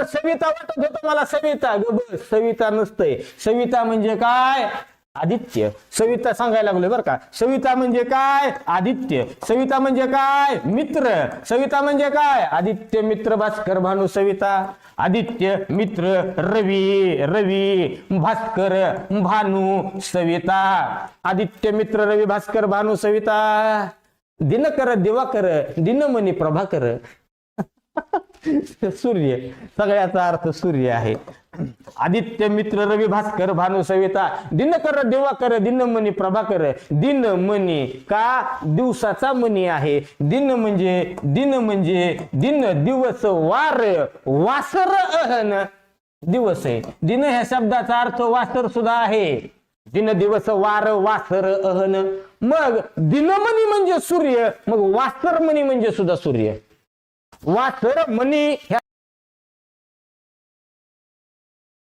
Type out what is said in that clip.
अगोदर सविता वाटत होतं मला, सविता बस, सविता नसतंय. सविता म्हणजे काय? आदित्य. सविता सांगायला लागलोय बरं का. सविता म्हणजे काय? आदित्य. सविता म्हणजे काय? मित्र. सविता म्हणजे काय? आदित्य, मित्र, भास्कर, भानू, सविता. आदित्य, मित्र, रवी, रवी, भास्कर, भानू, सविता. आदित्य, मित्र, रवी, भास्कर, भानू, सविता. दिनकर, दिवाकर, दिनमणी, प्रभाकर. सूर्य, सगळ्याचा अर्थ सूर्य आहे. आदित्य, मित्र, रवी, भास्कर, भानू, सविता. दिनकर, दिवाकर, दिनमणी, प्रभाकर. दिनमणी का? दिवसाचा मणी आहे. दिन म्हणजे दिन, दिवस, वार, वासर, अहन. दिवस आहे. दिन ह्या शब्दाचा अर्थ वासर सुद्धा आहे. दिन, दिवस, वार, वासर, अहन. मग दिनमणी म्हणजे सूर्य, मग वासर मणी म्हणजे सुद्धा सूर्य. वासर मणी ह्या